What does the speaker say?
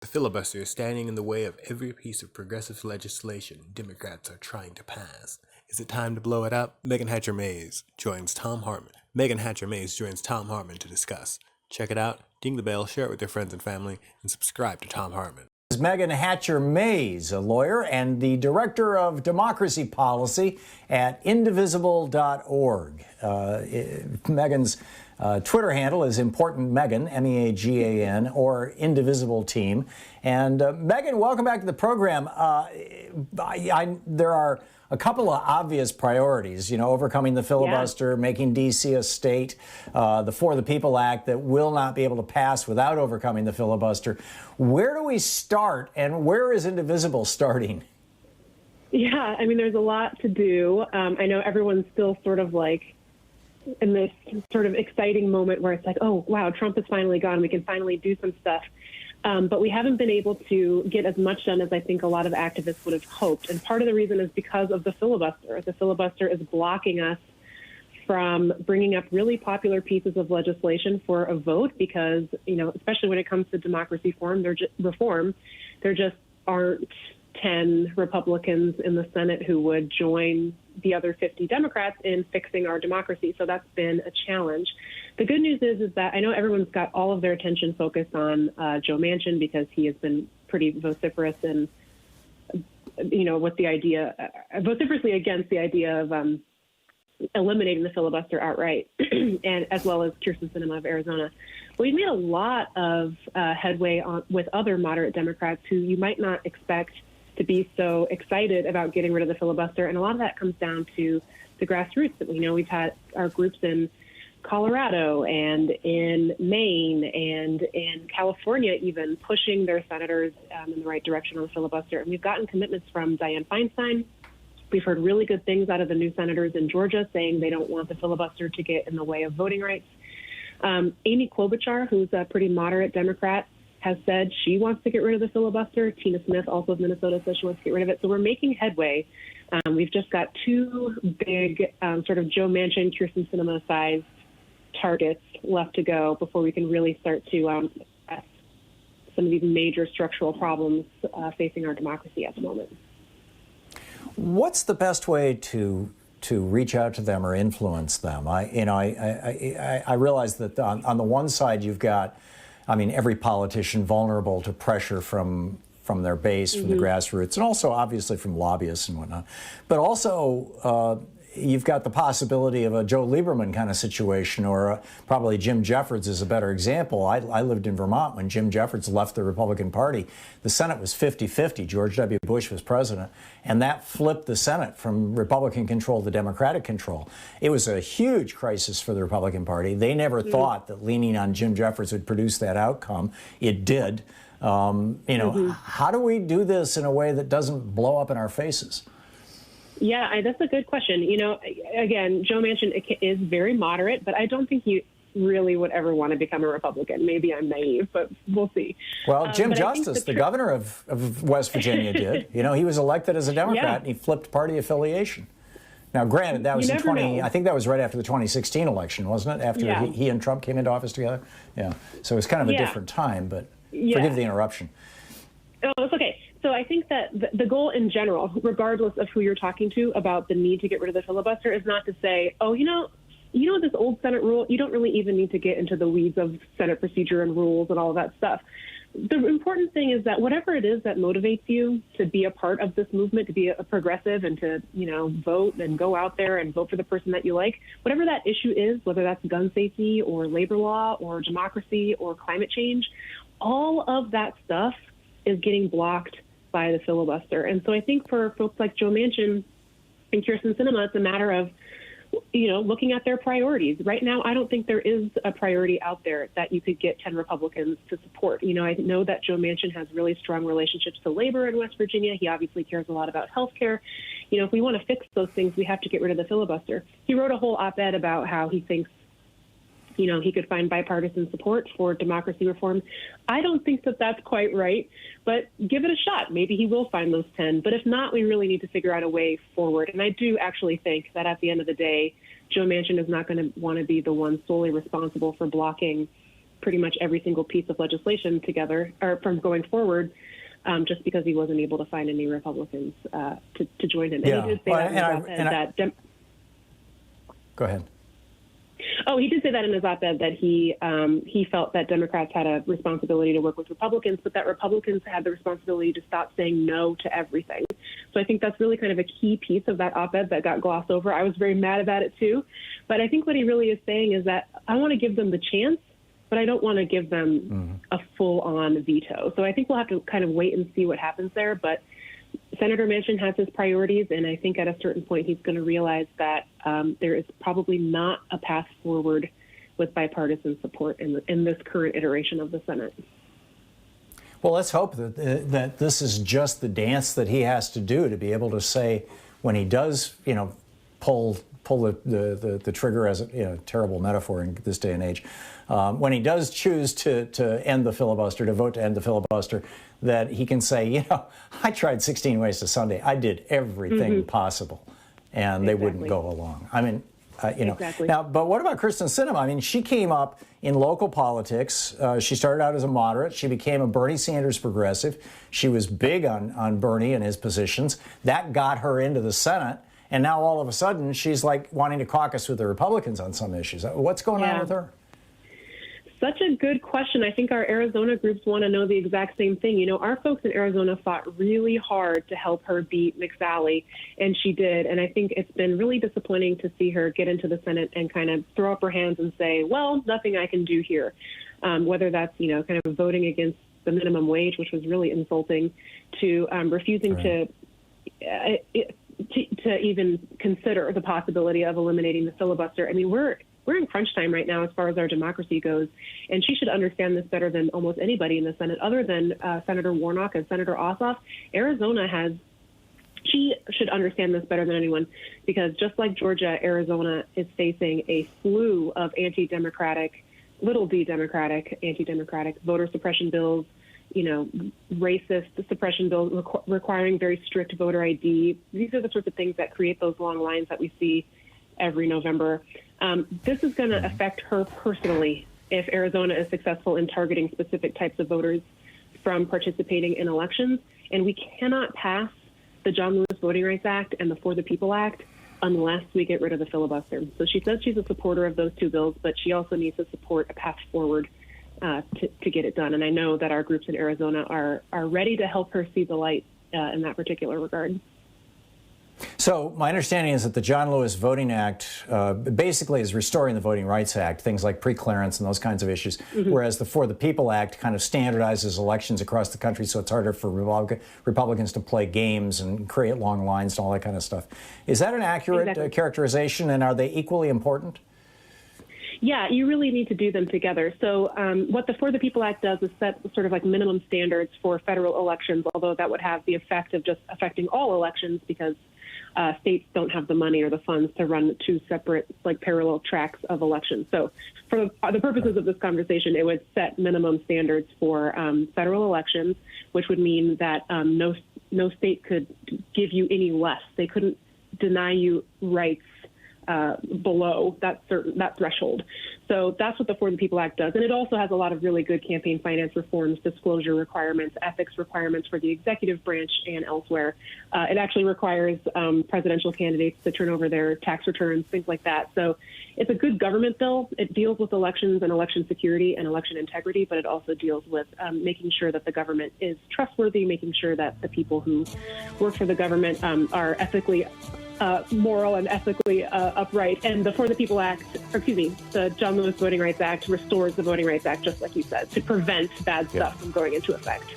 The filibuster is standing in the way of every piece of progressive legislation Democrats are trying to pass. Is it time to blow it up? Meagan Hatcher-Mays joins Thom Hartmann. Meagan Hatcher-Mays joins Thom Hartmann to discuss. Check it out, ding the bell, share it with your friends and family, and subscribe to Thom Hartmann. Meagan Hatcher-Mays, a lawyer and the director of democracy policy at indivisible.org. Megan's Twitter handle is Important Megan, M-E-A-G-A-N, or Indivisible Team. And Megan, welcome back to the program. There are a couple of obvious priorities, overcoming the filibuster, making D.C. a state, the For the People Act that will not be able to pass without overcoming the filibuster. Where do we start, and where is Indivisible starting? Yeah, I mean, there's a lot to do. I know everyone's still sort of like in this sort of exciting moment where it's like, oh, wow, Trump is finally gone. We can finally do some stuff. But we haven't been able to get as much done as I think a lot of activists would have hoped. And part of the reason is because of the filibuster. The filibuster is blocking us from bringing up really popular pieces of legislation for a vote because, especially when it comes to democracy reform, there just aren't 10 Republicans in the Senate who would join the other 50 Democrats in fixing our democracy. So that's been a challenge. The good news is that I know everyone's got all of their attention focused on Joe Manchin because he has been pretty vociferous and, with the idea, vociferously against the idea of eliminating the filibuster outright, and as well as Kyrsten Sinema of Arizona. But we've made a lot of headway with other moderate Democrats who you might not expect to be so excited about getting rid of the filibuster. And a lot of that comes down to the grassroots that we know. We've had our groups in Colorado and in Maine and in California even pushing their senators in the right direction on the filibuster. And we've gotten commitments from Dianne Feinstein. We've heard really good things out of the new senators in Georgia saying they don't want the filibuster to get in the way of voting rights. Amy Klobuchar, who's a pretty moderate Democrat, has said she wants to get rid of the filibuster. Tina Smith, also of Minnesota, says she wants to get rid of it. So we're making headway. We've just got two big sort of Joe Manchin, Kyrsten Sinema-sized targets left to go before we can really start to address some of these major structural problems facing our democracy at the moment. What's the best way to reach out to them or influence them? I realize that on the one side you've got, every politician vulnerable to pressure from their base, from the grassroots, and also obviously from lobbyists and whatnot. But also you've got the possibility of a Joe Lieberman kind of situation, or probably Jim Jeffords is a better example. I lived in Vermont when Jim Jeffords left the Republican Party. The Senate was 50-50. George W. Bush was president, and that flipped the Senate from Republican control to Democratic control. It was a huge crisis for the Republican Party. They never thought that leaning on Jim Jeffords would produce that outcome. It did. How do we do this in a way that doesn't blow up in our faces? Yeah, that's a good question. Again, Joe Manchin is very moderate, but I don't think he really would ever want to become a Republican. Maybe I'm naive, but we'll see. Well, Jim Justice, the governor of West Virginia, did. He was elected as a Democrat, and he flipped party affiliation. Now, granted, that was I think that was right after the 2016 election, wasn't it? After he and Trump came into office together? Yeah. So it was kind of a different time, but forgive the interruption. Oh, it's okay. So I think that the goal in general, regardless of who you're talking to about the need to get rid of the filibuster, is not to say, oh, this old Senate rule, you don't really even need to get into the weeds of Senate procedure and rules and all of that stuff. The important thing is that whatever it is that motivates you to be a part of this movement, to be a progressive and to, vote and go out there and vote for the person that you like, whatever that issue is, whether that's gun safety or labor law or democracy or climate change, all of that stuff is getting blocked by the filibuster. And so I think for folks like Joe Manchin and Kyrsten Sinema, it's a matter of, looking at their priorities. Right now, I don't think there is a priority out there that you could get 10 Republicans to support. I know that Joe Manchin has really strong relationships to labor in West Virginia. He obviously cares a lot about health care. If we want to fix those things, we have to get rid of the filibuster. He wrote a whole op-ed about how he thinks he could find bipartisan support for democracy reform. I don't think that that's quite right, but give it a shot. Maybe he will find those 10. But if not, we really need to figure out a way forward. And I do actually think that at the end of the day, Joe Manchin is not going to want to be the one solely responsible for blocking pretty much every single piece of legislation together, or from going forward, just because he wasn't able to find any Republicans to join him. And Yeah. he did say Go ahead. Oh, he did say that in his op-ed that he felt that Democrats had a responsibility to work with Republicans, but that Republicans had the responsibility to stop saying no to everything. So I think that's really kind of a key piece of that op-ed that got glossed over. I was very mad about it too, but I think what he really is saying is that I want to give them the chance, but I don't want to give them a full-on veto. So I think we'll have to kind of wait and see what happens there, but Senator Manchin has his priorities, and I think at a certain point he's going to realize that there is probably not a path forward with bipartisan support in this current iteration of the Senate. Well, let's hope that this is just the dance that he has to do to be able to say when he does, pull the trigger, as a terrible metaphor in this day and age. When he does choose to end the filibuster, to vote to end the filibuster, that he can say, I tried 16 ways to Sunday. I did everything possible, and they wouldn't go along. I mean, Exactly. Now, but what about Kristen Sinema? I mean, she came up in local politics. She started out as a moderate. She became a Bernie Sanders progressive. She was big on Bernie and his positions. That got her into the Senate. And now all of a sudden, she's like wanting to caucus with the Republicans on some issues. What's going on with her? Such a good question. I think our Arizona groups want to know the exact same thing. Our folks in Arizona fought really hard to help her beat McSally, and she did. And I think it's been really disappointing to see her get into the Senate and kind of throw up her hands and say, well, nothing I can do here. Whether that's, kind of voting against the minimum wage, which was really insulting, to refusing to even consider the possibility of eliminating the filibuster. I mean, we're in crunch time right now as far as our democracy goes, and she should understand this better than almost anybody in the Senate, other than Senator Warnock and Senator Ossoff. She should understand this better than anyone, because just like Georgia, Arizona is facing a slew of anti-democratic, anti-democratic voter suppression bills, racist suppression bills requiring very strict voter ID. These are the sorts of things that create those long lines that we see every November. This is going to affect her personally if Arizona is successful in targeting specific types of voters from participating in elections. And we cannot pass the John Lewis Voting Rights Act and the For the People Act unless we get rid of the filibuster. So she says she's a supporter of those two bills, but she also needs to support a path forward to get it done. And I know that our groups in Arizona are ready to help her see the light in that particular regard. So my understanding is that the John Lewis Voting Act basically is restoring the Voting Rights Act, things like preclearance and those kinds of issues, whereas the For the People Act kind of standardizes elections across the country, so it's harder for Republicans to play games and create long lines and all that kind of stuff. Is that an accurate characterization, and are they equally important? Yeah, you really need to do them together. So what the For the People Act does is set sort of like minimum standards for federal elections, although that would have the effect of just affecting all elections because states don't have the money or the funds to run two separate, like, parallel tracks of elections. So for the purposes of this conversation, it would set minimum standards for federal elections, which would mean that no state could give you any less. They couldn't deny you rights below that threshold. So that's what the For the People Act does. And it also has a lot of really good campaign finance reforms, disclosure requirements, ethics requirements for the executive branch and elsewhere. It actually requires presidential candidates to turn over their tax returns, things like that. So it's a good government bill. It deals with elections and election security and election integrity, but it also deals with making sure that the government is trustworthy, making sure that the people who work for the government are ethically moral and ethically upright. And the For the People Act, the John Lewis Voting Rights Act restores the Voting Rights Act, just like you said, to prevent bad stuff from going into effect.